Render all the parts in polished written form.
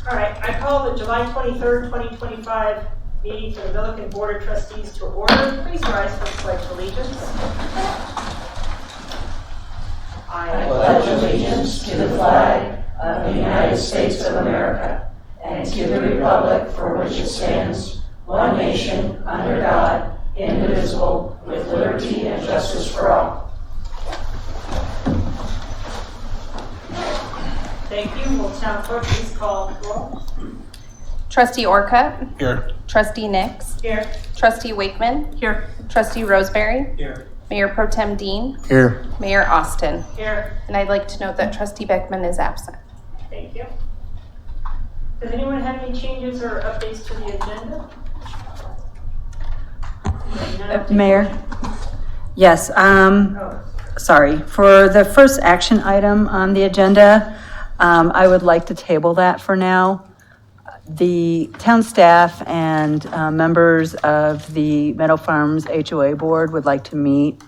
All right, I call the July 23rd, 2025 meeting for the Milliken Board of Trustees to order. Please rise for the Pledge of Allegiance. I pledge allegiance to the flag of the United States of America and to the republic for which it stands, one nation, under God, indivisible, with liberty and justice for all. Thank you. Will Town Clerk please call the roll? Trustee Orcutt. Here. Trustee Nix. Here. Trustee Wakeman. Here. Trustee Roseberry. Here. Mayor Pro Tem Dean. Here. Mayor Austin. Here. And I'd like to note that Trustee Beckman is absent. Thank you. Does anyone have any changes or updates to the agenda? Mayor? Yes, Oh, sorry. For the first action item on the agenda, I would like to table that for now. The town staff and members of the Meadow Farms HOA Board would like to meet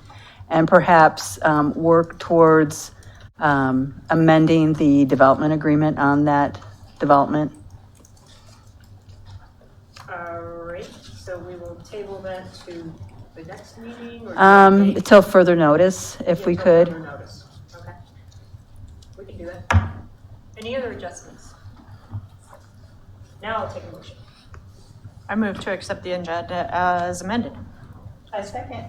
and perhaps work towards amending the development agreement on that development. all right, so we will table that to the next meeting? Or Until further notice, if we Until could. further notice. Okay. We can do that. Any other adjustments? Now I'll take a motion. I move to accept the agenda as amended. I second.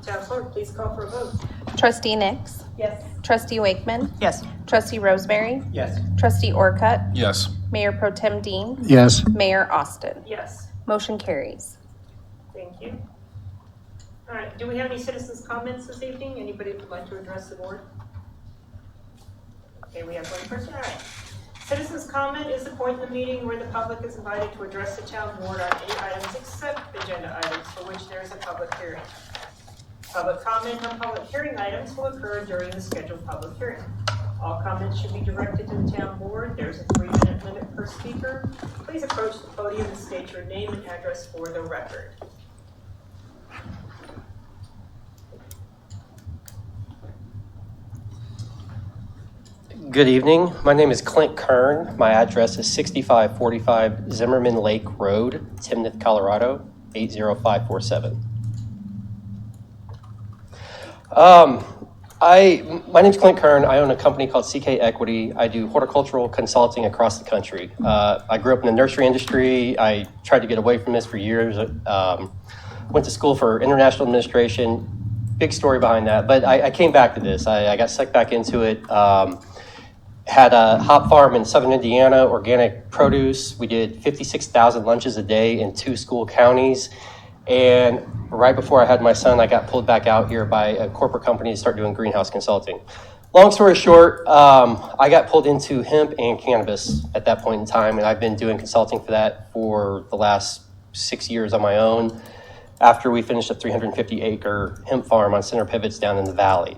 Town Clerk, please call for a vote. Trustee Nix. Yes. Trustee Wakeman. Yes. Trustee Roseberry. Yes. Trustee Orcutt. Yes. Mayor Pro Tem Dean. Yes. Mayor Austin. Yes. Motion carries. Thank you. All right, do we have any citizens' comments this evening? Anybody who would like to address the board? Okay, we have one person, all right. Citizens' comment is the point in the meeting where the public is invited to address the town board on any items except agenda items for which there is a public hearing. Public comment on public hearing items will occur during the scheduled public hearing. All comments should be directed to the town board. There's a 3-minute limit per speaker. Please approach the podium and state your name and address for the record. Good evening. My name is Clint Kern. My address is 6545 Zimmerman Lake Road, Timnath, Colorado, 80547. My name's Clint Kern. I own a company called CK Equity. I do horticultural consulting across the country. I grew up in the nursery industry. I tried to get away from this for years. Went to school for international administration. Big story behind that, but I came back to this. I got sucked back into it. Had a hop farm in southern Indiana, organic produce. We did 56,000 lunches a day in 2 school counties. And right before I had my son, I got pulled back out here by a corporate company to start doing greenhouse consulting. Long story short, I got pulled into hemp and cannabis at that point in time, and I've been doing consulting for that for the last 6 years on my own after we finished a 350-acre hemp farm on center pivots down in the valley.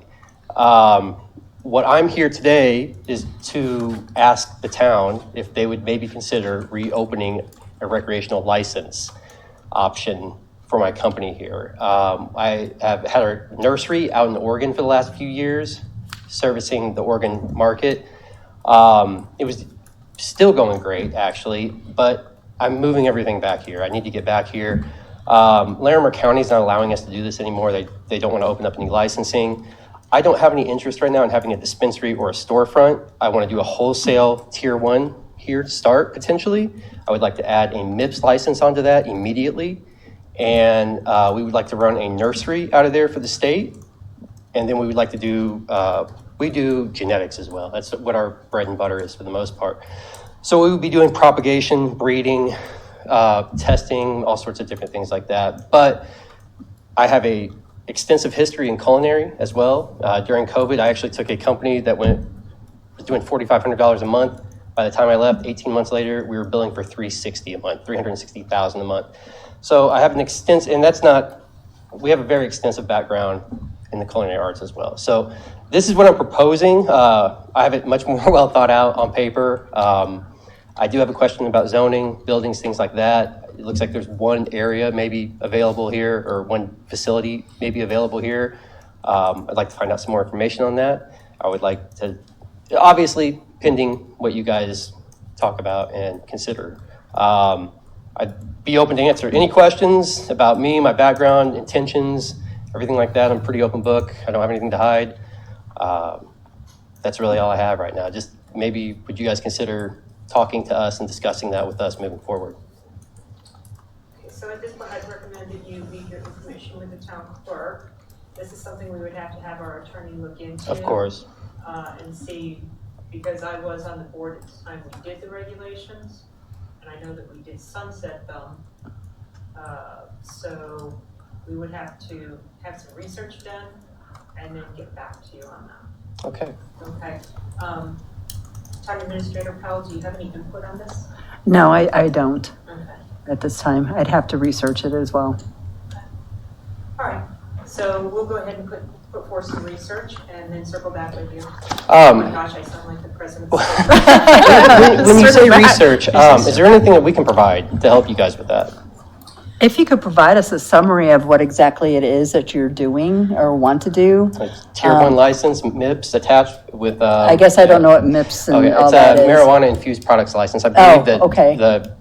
What I'm here today is to ask the town if they would maybe consider reopening a recreational license option for my company here. I have had a nursery out in Oregon for the last few years, servicing the Oregon market. It was still going great, actually, but I'm moving everything back here. I need to get back here. Larimer County is not allowing us to do this anymore. They don't want to open up any licensing. I don't have any interest right now in having a dispensary or a storefront. I want to do a wholesale tier 1 here to start, potentially. I would like to add a MIPS license onto that immediately. And we would like to run a nursery out of there for the state. And then we would like to do, we do genetics as well. That's what our bread and butter is for the most part. So we would be doing propagation, breeding, testing, all sorts of different things like that. But I have a extensive history in culinary as well. During COVID, I actually took a company that was doing $4,500 a month. By the time I left, 18 months later, we were billing for $360 a month, $360,000 a month. So I have an extensive, and that's not, we have a very extensive background in the culinary arts as well. So this is what I'm proposing. I have it much more well thought out on paper. I do have a question about zoning, buildings, things like that. It looks like there's one area maybe available here, or one facility maybe available here. I'd like to find out some more information on that. I would like to, obviously, pending what you guys talk about and consider. I'd be open to answer any questions about me, my background, intentions, everything like that. I'm a pretty open book. I don't have anything to hide. That's really all I have right now. Just maybe would you guys consider talking to us and discussing that with us moving forward? Okay, so at this point, I'd recommend that you leave your information with the town clerk. This is something we would have to have our attorney look into. Of course. And see, because I was on the board at the time we did the regulations, and I know that we did sunset them. So we would have to have some research done and then get back to you on that. Okay. Okay. Town Administrator Powell, do you have any input on this? No, I don't Okay. at this time. I'd have to research it as well. All right. So we'll go ahead and put forth some research and then circle back with you. Um, Oh my gosh, I sound like the president. when you say research, is there anything that we can provide to help you guys with that? If you could provide us a summary of what exactly it is that you're doing or want to do. Like tier 1 license, MIPS attached with. I guess I don't know what MIPS and Okay, all it's that a is. marijuana infused products license. I believe that okay. the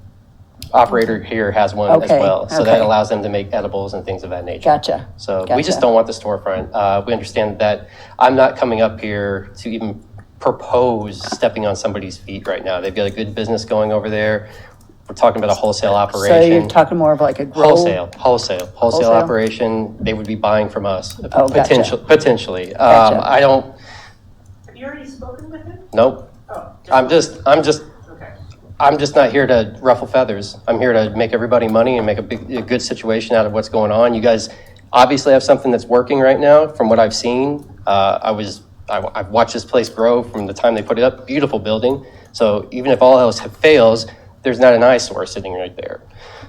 operator here has one as Okay, well. So that okay. allows them to make edibles and things of that nature. Gotcha. So we just Gotcha. don't want the storefront. We understand that I'm not coming up here to even propose stepping on somebody's feet right now. They've got a good business going over there. We're talking about a wholesale operation. So you're talking more of like a grow? Wholesale Wholesale? operation. They would be buying from us Oh, gotcha. potentially. Gotcha. I don't. Have you already spoken with him? Nope. Oh. I'm just Okay. I'm just not here to ruffle feathers. I'm here to make everybody money and make a good situation out of what's going on. You guys obviously have something that's working right now from what I've seen. I've watched this place grow from the time they put it up. Beautiful building. So even if all else fails, there's not an eyesore sitting right there.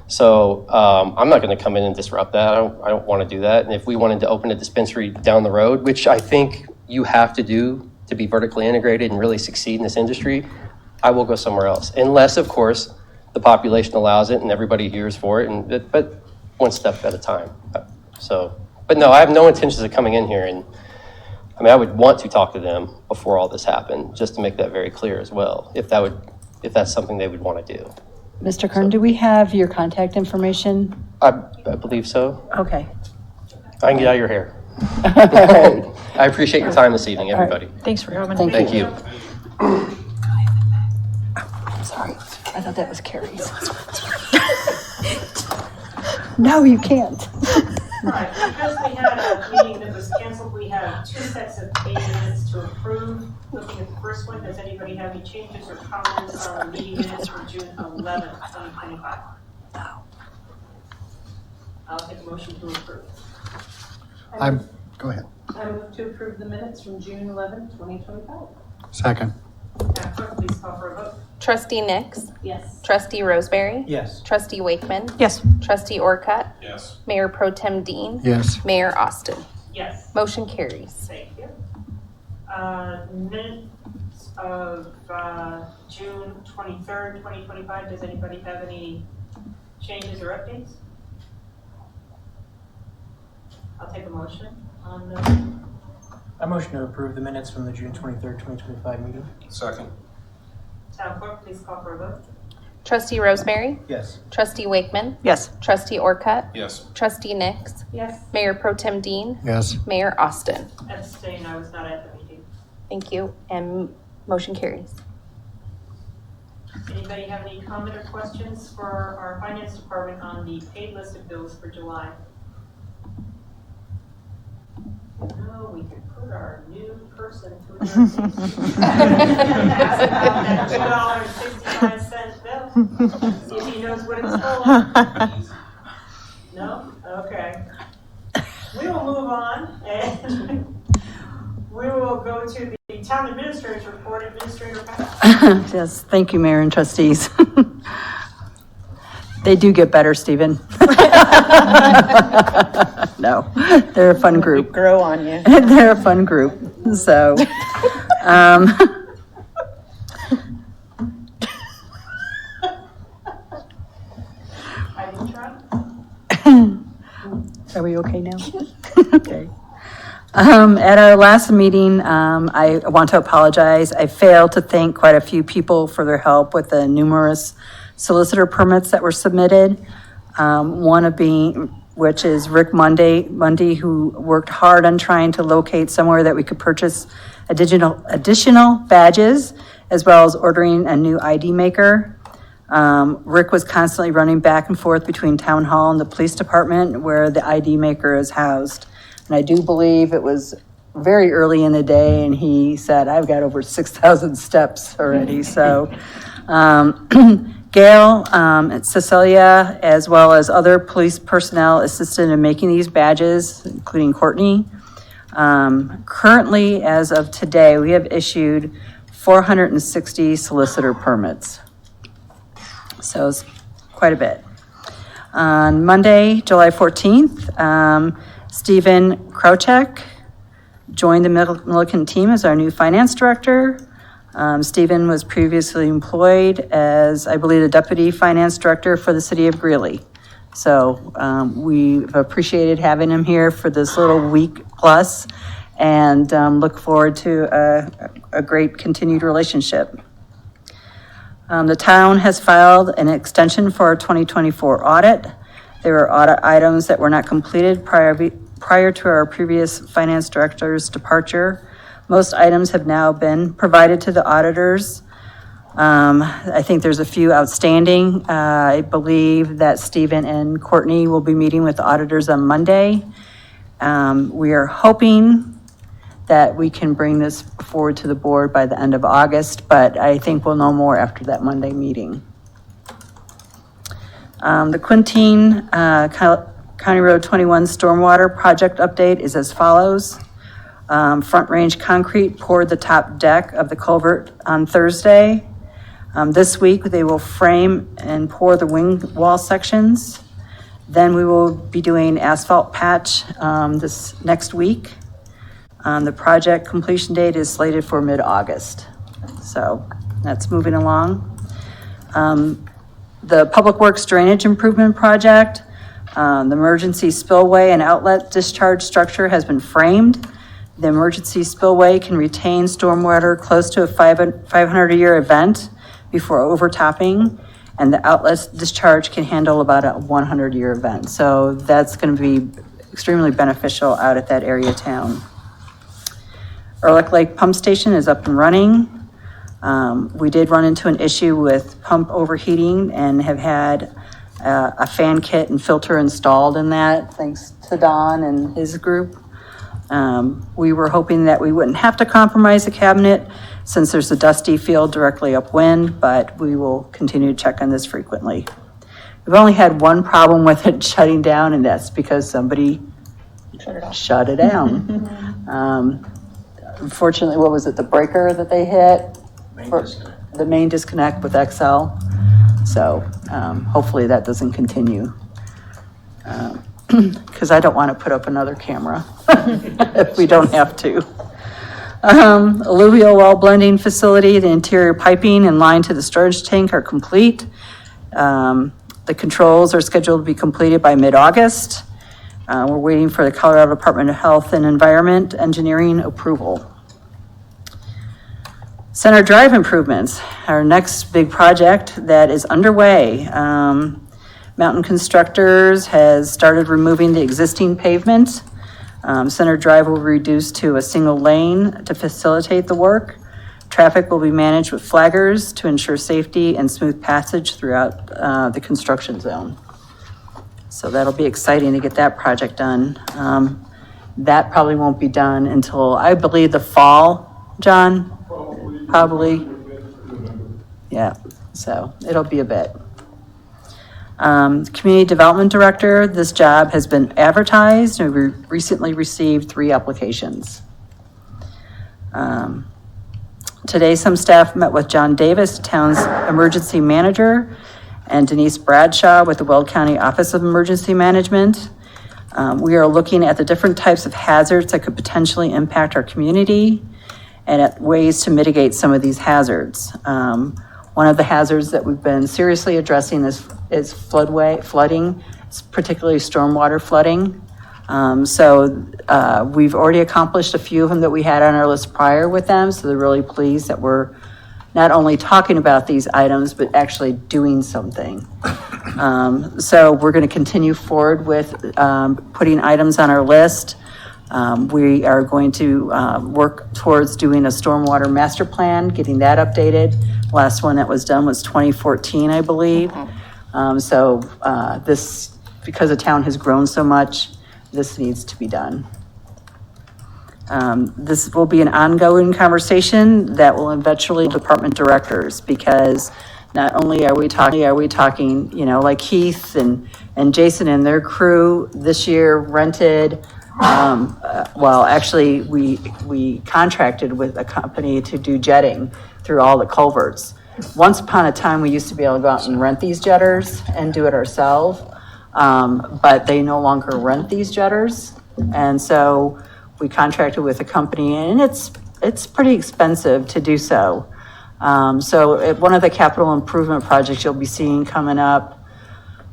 So I'm not going to come in and disrupt that. I don't want to do that. And if we wanted to open a dispensary down the road, which I think you have to do to be vertically integrated and really succeed in this industry, I will go somewhere else. Unless, of course, the population allows it and everybody hears for it. But one step at a time. But no, I have no intentions of coming in here. And I mean, I would want to talk to them before all this happened, just to make that very clear as well, if that's something they would want to do. Mr. Kern, do we have your contact information? I believe so. Okay. I can get out of your hair. I appreciate your time this evening, everybody. Thanks for coming. Thank you. Sorry, I thought that was Carrie's. No, you can't. All right, because we had a meeting that was canceled, we have 2 sets of 8 minutes to approve. Looking at the first one, does anybody have any changes or comments on the meeting minutes from June 11th, 2025? No. I'll take a motion to approve. Go ahead. I move to approve the minutes from June 11, 2025. Second. Madam Clerk, please call for a vote. Trustee Nix, Yes. Trustee Roseberry, Yes. Trustee Wakeman, Yes. Trustee Orcutt, Yes. Mayor Pro Tem Dean, Yes. Mayor Austin. Yes, Motion carries. thank you. Minutes of June 23rd, 2025. Does anybody have any changes or updates? I'll take a motion on the. I motion to approve the minutes from the June 23rd, 2025 meeting. Second. Town Clerk, please call for a vote. Trustee Roseberry, Yes. Trustee Wakeman, Yes. Trustee Orcutt, Yes. Trustee Nix, Yes. Mayor Pro Tem Dean, Yes. Mayor Austin. Abstain, I was not at the meeting. Thank you, and motion carries. Anybody have any comment or questions for our finance department on the paid list of bills for July? No, we can put our new person to their seat. Ask about that $2.65 bill. See if he knows what it's for. No? Okay. We will move on and we will go to the town administrator's report. Administrator Powell. Yes, thank you, Mayor and trustees. They do get better, Stephen. No, they're a fun group. Grow on you. They're a fun group, so. I didn't try. Are we okay now? Okay. At our last meeting, I want to apologize. I failed to thank quite a few people for their help with the numerous solicitor permits that were submitted. One of being, which is Rick Mundy, who worked hard on trying to locate somewhere that we could purchase additional badges, as well as ordering a new ID maker. Rick was constantly running back and forth between town hall and the police department where the ID maker is housed. And I do believe it was very early in the day, and he said, I've got over 6,000 steps already. So Gail and Cecilia, as well as other police personnel, assisted in making these badges, including Courtney. Currently, as of today, we have issued 460 solicitor permits. So it's quite a bit. On Monday, July 14th, Stephen Krauchek joined the Milliken team as our new finance director. Stephen was previously employed as, I believe, the deputy finance director for the city of Greeley. So we've appreciated having him here for this little week plus, and look forward to a great continued relationship. The town has filed an extension for our 2024 audit. There were audit items that were not completed prior to our previous finance director's departure. Most items have now been provided to the auditors. I think there's a few outstanding. I believe that Stephen and Courtney will be meeting with the auditors on Monday. We are hoping that we can bring this forward to the board by the end of August, but I think we'll know more after that Monday meeting. The Quintin County Road 21 Stormwater Project update is as follows. Front Range Concrete poured the top deck of the culvert on Thursday. This week, they will frame and pour the wing wall sections. Then we will be doing asphalt patch this next week. The project completion date is slated for mid-August. So that's moving along. The Public Works Drainage Improvement Project, the emergency spillway and outlet discharge structure has been framed. The emergency spillway can retain stormwater close to a 500-year event before overtopping, and the outlet discharge can handle about a 100-year event. So that's going to be extremely beneficial out at that area of town. Ehrlich Lake Pump Station is up and running. We did run into an issue with pump overheating and have had a fan kit and filter installed in that, thanks to Don and his group. We were hoping that we wouldn't have to compromise the cabinet since there's a dusty field directly upwind, but we will continue to check on this frequently. We've only had one problem with it shutting down, and that's because somebody shut it down. Unfortunately, what was it, the breaker that they hit? The main disconnect with XL. So hopefully that doesn't continue. Because I don't want to put up another camera if we don't have to. Alluvial well blending facility, the interior piping and line to the storage tank are complete. The controls are scheduled to be completed by mid-August. We're waiting for the Colorado Department of Health and Environment Engineering approval. Center Drive improvements, our next big project that is underway. Mountain Constructors has started removing the existing pavement. Center Drive will be reduced to a single lane to facilitate the work. Traffic will be managed with flaggers to ensure safety and smooth passage throughout the construction zone. So that'll be exciting to get that project done. That probably won't be done until, I believe, the fall, John? Probably. Yeah, so it'll be a bit. Community Development Director, this job has been advertised and we recently received 3 applications. Today, some staff met with John Davis, town's emergency manager, and Denise Bradshaw with the Weld County Office of Emergency Management. We are looking at the different types of hazards that could potentially impact our community and at ways to mitigate some of these hazards. One of the hazards that we've been seriously addressing is flooding, particularly stormwater flooding. We've already accomplished a few of them that we had on our list prior with them, so they're really pleased that we're not only talking about these items, but actually doing something. So we're going to continue forward with putting items on our list. We are going to work towards doing a stormwater master plan, getting that updated. Last one that was done was 2014, I believe. This, because the town has grown so much, this needs to be done. This will be an ongoing conversation that will eventually department directors, because not only are we talking, you know, like Keith and Jason and their crew this year rented, actually we contracted with a company to do jetting through all the culverts. Once upon a time, we used to be able to go out and rent these jetters and do it ourselves, but they no longer rent these jetters. And so we contracted with a company, and it's pretty expensive to do so. One of the capital improvement projects you'll be seeing coming up,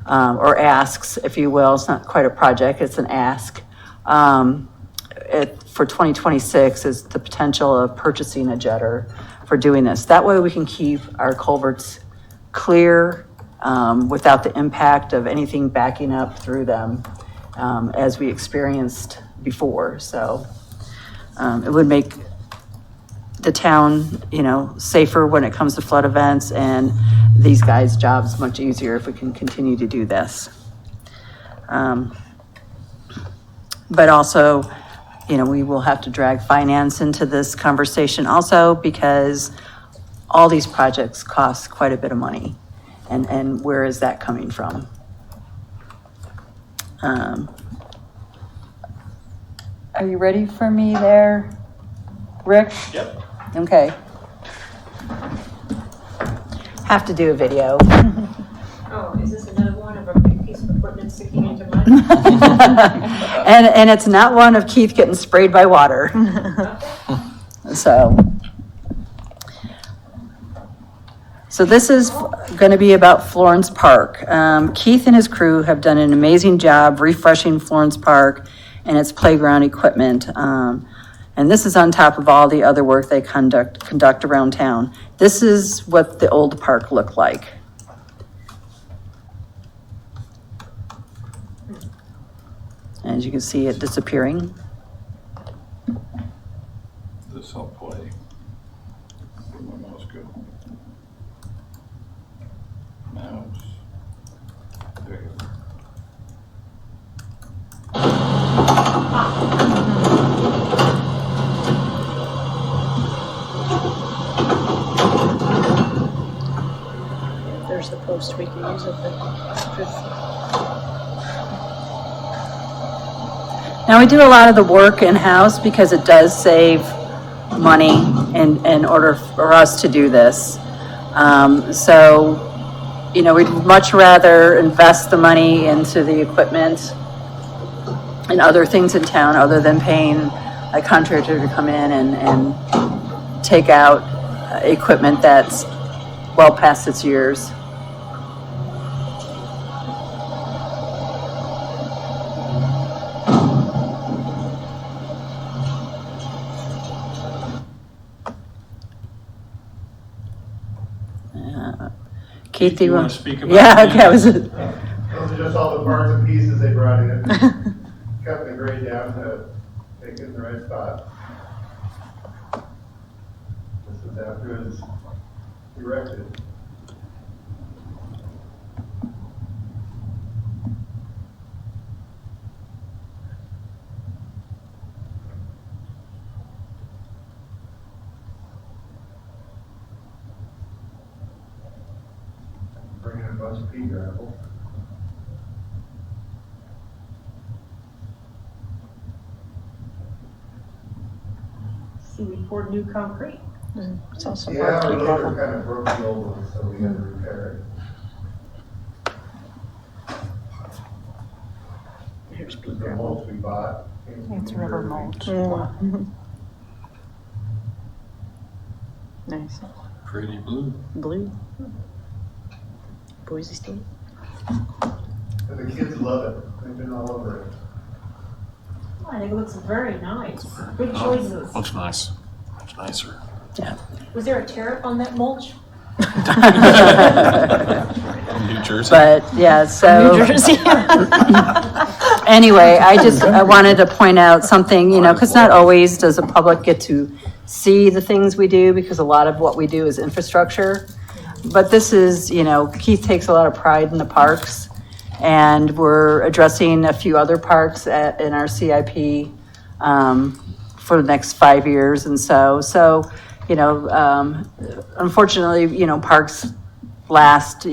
or asks, if you will, it's not quite a project, it's an ask, for 2026 is the potential of purchasing a jetter for doing this. That way we can keep our culverts clear, without the impact of anything backing up through them, as we experienced before. So it would make the town, you know, safer when it comes to flood events, and these guys' jobs much easier if we can continue to do this. But also, you know, we will have to drag finance into this conversation also, because all these projects cost quite a bit of money. And where is that coming from? Are you ready for me there, Rick? Yep. Okay. Have to do a video. Oh, is this another one of a big piece of equipment sticking into mine? And it's not one of Keith getting sprayed by water. So this is going to be about Florence Park. Keith and his crew have done an amazing job refreshing Florence Park and its playground equipment. And this is on top of all the other work they conduct around town. This is what the old park looked like. As you can see it disappearing. This I'll play. Where my mouse go? Mouse. There you go. There's the post we can use it. Now, we do a lot of the work in-house because it does save money in order for us to do this. You know, we'd much rather invest the money into the equipment and other things in town other than paying a contractor to come in and take out equipment that's well past its years. Keith, do you want to speak about? Yeah, okay. Those are just all the parts and pieces they brought in. Cutting the grade down to make it in the right spot. This is after it's erected. Bringing a bunch of pea gravel. See, we poured new concrete. It's also Yeah, our loader kind of broke the old one, so we had to repair it. Here's pea The gravel. mulch we bought. It's river mulch. Nice. Pretty blue. Blue. Boise State. And the kids love it. They've been all over it. I think it looks very nice. Good choices. Looks nice. Looks nicer. Was there a tariff on that mulch? New Jersey. But, yeah, so. New Jersey. Anyway, I wanted to point out something, because not always does the public get to see the things we do, because a lot of what we do is infrastructure. But this is, Keith takes a lot of pride in the parks, and we're addressing a few other parks in our CIP for the next 5 years and so, unfortunately, parks last,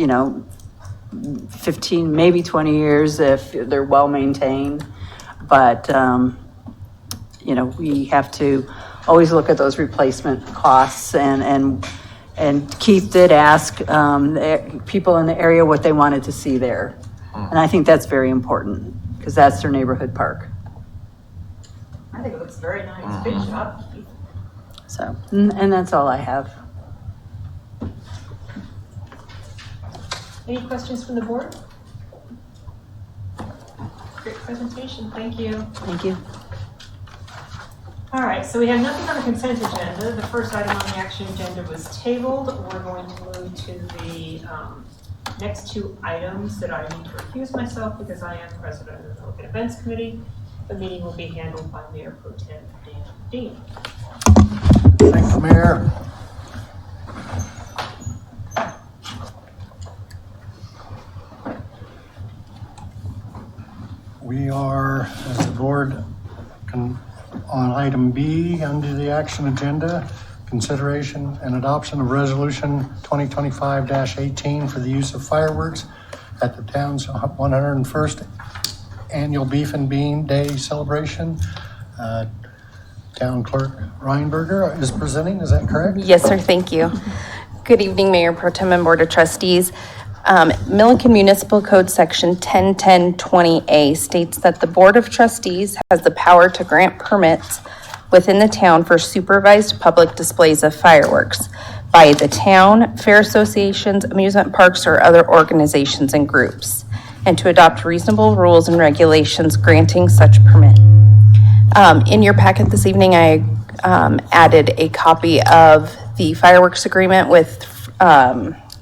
15, maybe 20 years if they're well maintained. But, we have to always look at those replacement costs, and Keith did ask people in the area what they wanted to see there. And I think that's very important, because that's their neighborhood park. I think it looks very nice. Good job, Keith. So, and that's all I have. Any questions from the board? Great presentation, thank you. Thank you. All right, so we have nothing on the consent agenda. The first item on the action agenda was tabled. We're going to move to the next two items that I need to recuse myself because I am president of the Milliken Events Committee. The meeting will be handled by Mayor Pro Tem Dan Dean. Thank you, Mayor. We are, as the board, on item B under the action agenda, consideration and adoption of resolution 2025-18 for the use of fireworks at the town's 101st annual Beef and Bean Day celebration. Town Clerk Reinberger is presenting, is that correct? Yes, sir. Thank you. Good evening, Mayor Pro Tem and Board of Trustees. Milliken Municipal Code Section 101020A states that the Board of Trustees has the power to grant permits within the town for supervised public displays of fireworks by the town, fair associations, amusement parks, or other organizations and groups, and to adopt reasonable rules and regulations granting such permit. In your packet this evening, I added a copy of the fireworks agreement with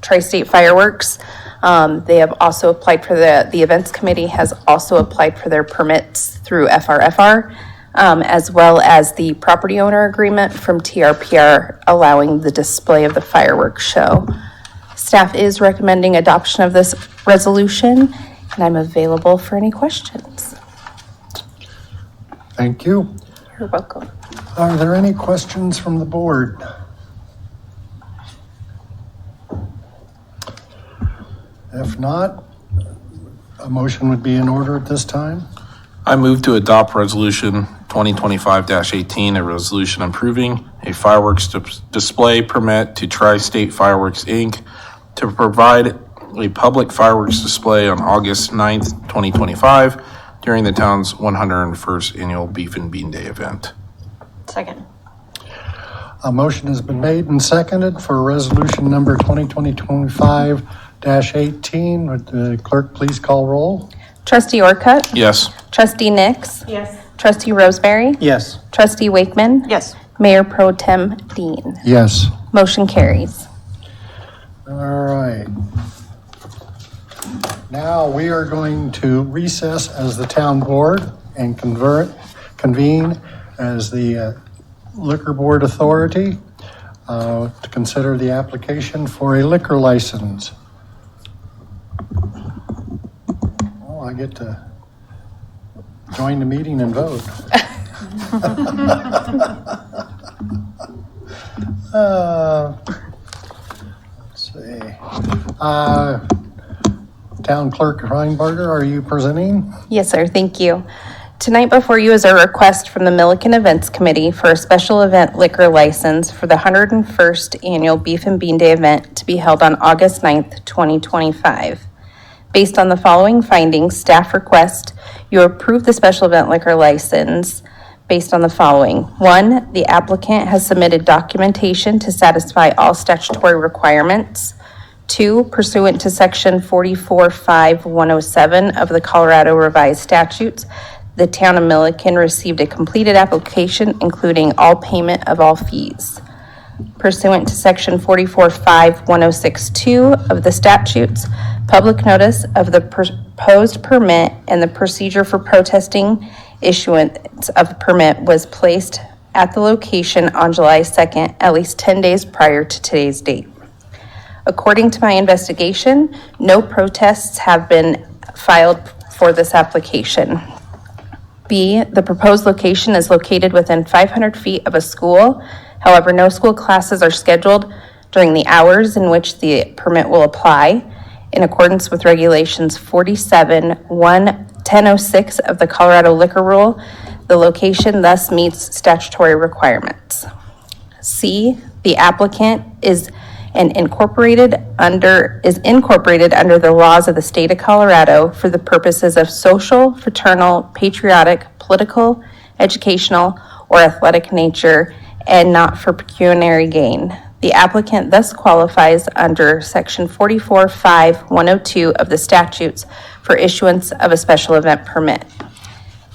Tri-State Fireworks. They have also applied for the events committee has also applied for their permits through FRFR, as well as the property owner agreement from TRPR allowing the display of the fireworks show. Staff is recommending adoption of this resolution, and I'm available for any questions. Thank you. You're welcome. Are there any questions from the board? If not, a motion would be in order at this time. I move to adopt resolution 2025-18, a resolution approving a fireworks display permit to Tri-State Fireworks, Inc. to provide a public fireworks display on August 9th, 2025 during the town's 101st annual Beef and Bean Day event. Second. A motion has been made and seconded for resolution number 2020-25-18. Would the clerk please call roll? Trustee Orcutt? Yes. Trustee Nix? Yes. Trustee Roseberry? Yes. Trustee Wakeman? Yes. Mayor Pro Tem Dean? Yes. Motion carries. All right. Now we are going to recess as the town board and convene as the liquor board authority to consider the application for a liquor license. Oh, I get to join the meeting and vote. Let's see. Town Clerk Reinberger, are you presenting? Yes, sir. Thank you. Tonight before you is a request from the Milliken Events Committee for a special event liquor license for the 101st Annual Beef and Bean Day event to be held on August 9th, 2025. Based on the following findings, staff request you approve the special event liquor license based on the following. 1, the applicant has submitted documentation to satisfy all statutory requirements. 2, pursuant to section 445107 of the Colorado Revised Statutes, the town of Milliken received a completed application including all payment of all fees. Pursuant to section 44.5.1062 of the statutes, public notice of the proposed permit and the procedure for protesting issuance of permit was placed at the location on July 2nd, at least 10 days prior to today's date. According to my investigation, no protests have been filed for this application. B, the proposed location is located within 500 feet of a school. However, no school classes are scheduled during the hours in which the permit will apply. In accordance with regulations 47.1.1006 of the Colorado Liquor Rule, the location thus meets statutory requirements. C, the applicant is incorporated under the laws of the state of Colorado for the purposes of social, fraternal, patriotic, political, educational, or athletic nature, and not for pecuniary gain. The applicant thus qualifies under section 44.5.102 of the statutes for issuance of a special event permit.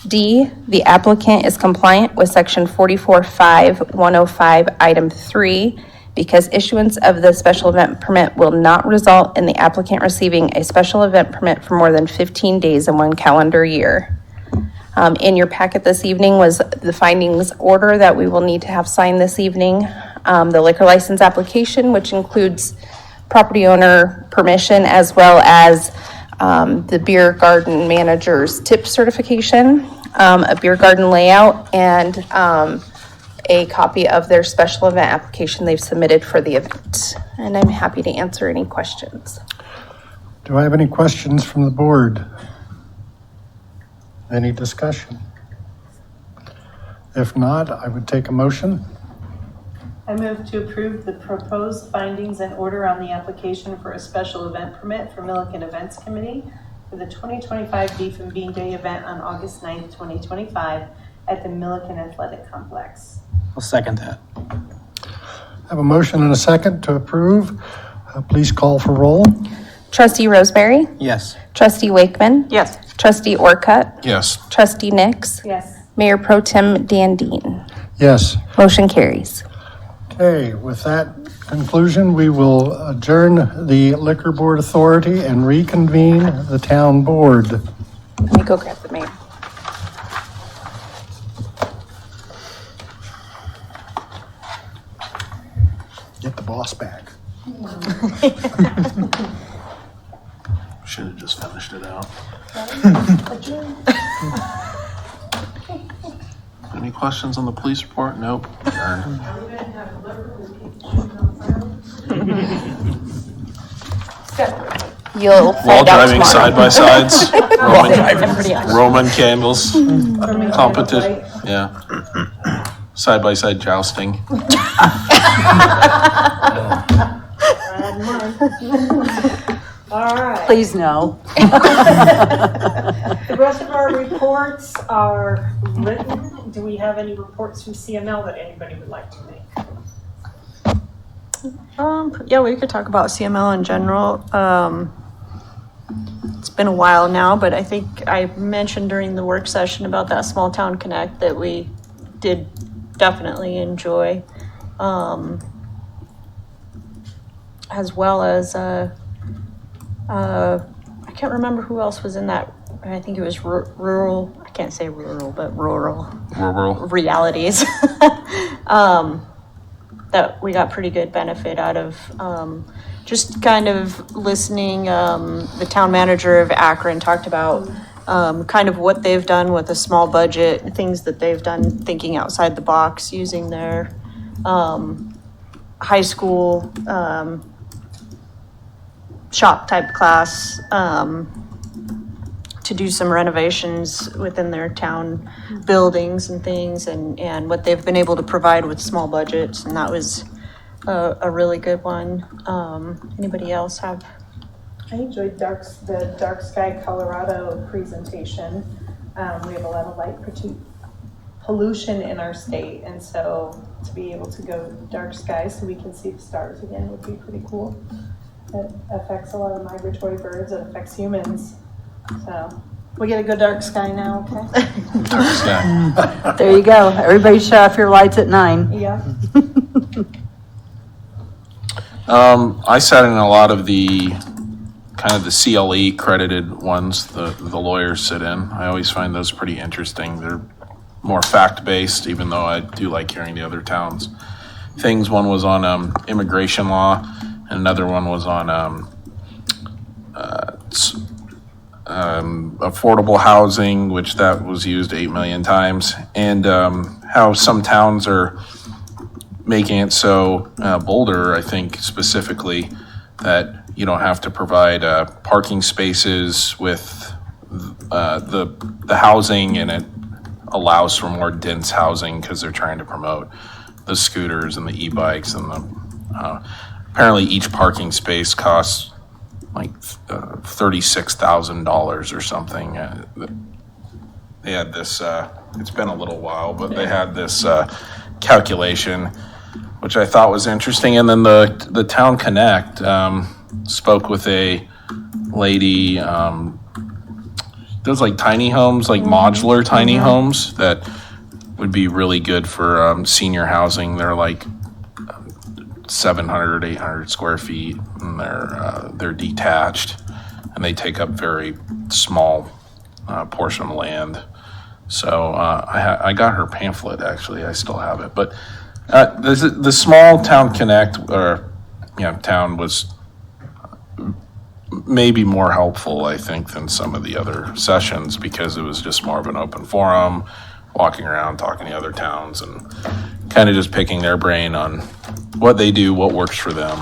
D, the applicant is compliant with section 44.5.105, item 3, because issuance of the special event permit will not result in the applicant receiving a special event permit for more than 15 days in one calendar year. In your packet this evening was the findings order that we will need to have signed this evening. The liquor license application, which includes property owner permission, as well as the beer garden manager's tip certification, a beer garden layout, and a copy of their special event application they've submitted for the event. And I'm happy to answer any questions. Do I have any questions from the board? Any discussion? If not, I would take a motion. I move to approve the proposed findings and order on the application for a special event permit for Milliken Events Committee for the 2025 Beef and Bean Day event on August 9th, 2025 at the Milliken Athletic Complex. I'll second that. I have a motion and a second to approve. Please call for roll. Trustee Roseberry? Yes. Trustee Wakeman? Yes. Trustee Orcutt? Yes. Trustee Nix? Yes. Mayor Pro Tem Dan Dean? Yes. Motion carries. Okay, with that conclusion, we will adjourn the Liquor Board Authority and reconvene the Town Board. Let me go grab the mayor. Get the boss back. Should have just finished it out. Any questions on the police report? Nope. Adjourn. You'll While find out driving tomorrow. side by sides, Roman candles, competition, yeah. Side by side jousting. All right. Please no. The rest of our reports are written. Do we have any reports from CML that anybody would like to make? Yeah, we could talk about CML in general. It's been a while now, but I think I mentioned during the work session about that Small Town Connect that we did definitely enjoy. As well as, I can't remember who else was in that. I think it was rural, I can't say rural, but rural realities. That we got pretty good benefit out of, just kind of listening. The town manager of Akron talked about kind of what they've done with a small budget, things that they've done thinking outside the box, using their high school shop type class to do some renovations within their town buildings and things, and what they've been able to provide with small budgets, and that was a really good one. Anybody else have? I enjoyed the Dark Sky Colorado presentation. We have a lot of light pollution in our state, and so to be able to go dark sky so we can see the stars again would be pretty cool. It affects a lot of migratory birds. It affects humans. So We get a good dark sky now, okay? Yeah. There you go. Everybody shut off your lights at 9. Yeah. I sat in a lot of the kind of the CLE credited ones the lawyers sit in. I always find those pretty interesting. They're more fact-based, even though I do like hearing the other towns' things. One was on immigration law, and another one was on affordable housing, which that was used 8 million times, and how some towns are making it so Boulder, I think specifically, that you don't have to provide parking spaces with the housing, and it allows for more dense housing because they're trying to promote the scooters and the e-bikes and the apparently each parking space costs like $36,000 or something. They had this, it's been a little while, but they had this calculation, which I thought was interesting. And then the Town Connect spoke with a lady, does like tiny homes, like modular tiny homes that would be really good for senior housing. They're like 700, 800 square feet, and they're detached, and they take up very small portion of land. So I got her pamphlet, actually. I still have it. But the small Town Connect, or town was maybe more helpful, I think, than some of the other sessions, because it was just more of an open forum, walking around, talking to other towns, and kind of just picking their brain on what they do, what works for them,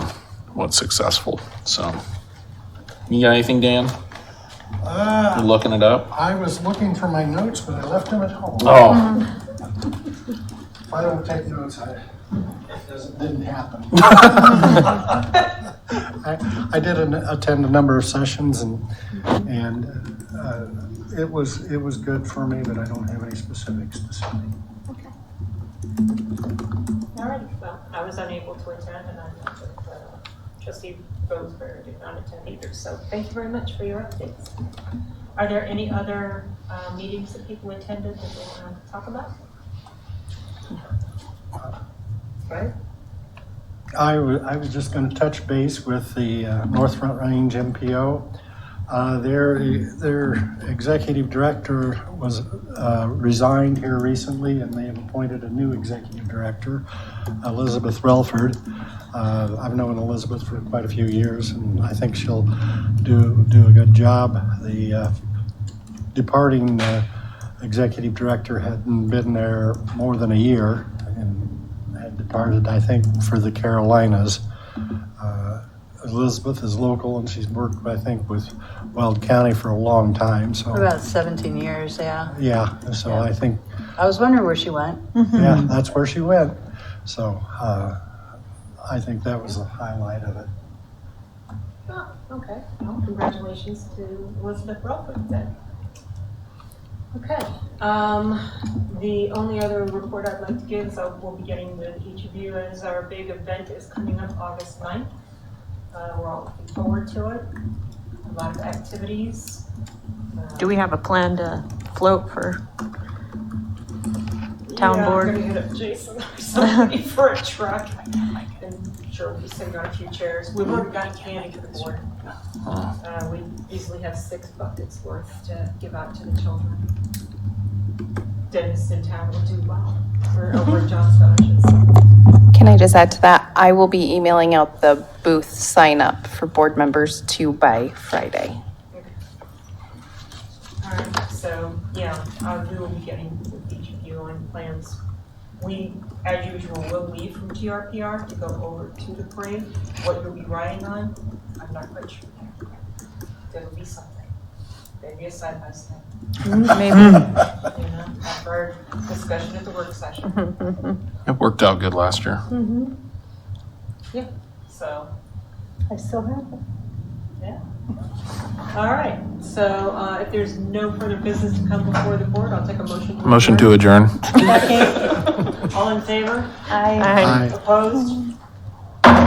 what's successful. So, you got anything, Dan? You looking it up? I was looking for my notes, but I left them at home. Oh. If I don't take notes, it didn't happen. I did attend a number of sessions, and it was good for me, but I don't have any specifics to say. All right, well, I was unable to attend, and I know that Trustee Roseberry did not attend either, so thank you very much for your updates. Are there any other meetings that people attended that they want to talk about? Right? I was just going to touch base with the North Front Range MPO. Their executive director was resigned here recently, and they have appointed a new executive director, Elizabeth Relford. I've known Elizabeth for quite a few years, and I think she'll do a good job. The departing executive director hadn't been there more than a year, and had departed, I think, for the Carolinas. Elizabeth is local, and she's worked, I think, with Weld County for a long time. So For about 17 years, yeah. yeah, so Yeah. I think, I was wondering where she went. yeah, that's where she went. So I think that was the highlight of it. Oh, okay. Well, congratulations to Elizabeth Relford then. Okay. The only other report I'd like to give is we'll be getting with each of you as our big event is coming up August 9th. We're all looking forward to it. A lot of activities. Do we have a plan to float for town board? I'm gonna hit up Jason or somebody for a truck. And sure, we'll be sitting on a few chairs. We've already got candy for the board. We easily have 6 buckets worth to give out to the children. Dennis in town will do well for over at John Stosh's. Can I just add to that? I will be emailing out the booth sign up for board members by Friday. All right, so yeah, we will be getting with each of you on plans. We, as usual, will leave from TRPR to go over to the parade. What you'll be riding on, I'm not quite sure. There'll be something. Maybe a side-by-side. Maybe. You know, after our discussion at the work session. It worked out good last year. Yeah, so, I still have it. yeah. All right, so if there's no further business to come before the board, I'll take a motion. Motion to adjourn. Second. All in favor? Aye. Opposed?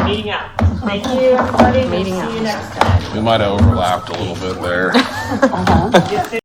Meeting out. Thank you, everybody. We'll see you next time. We might have overlapped a little bit there. Get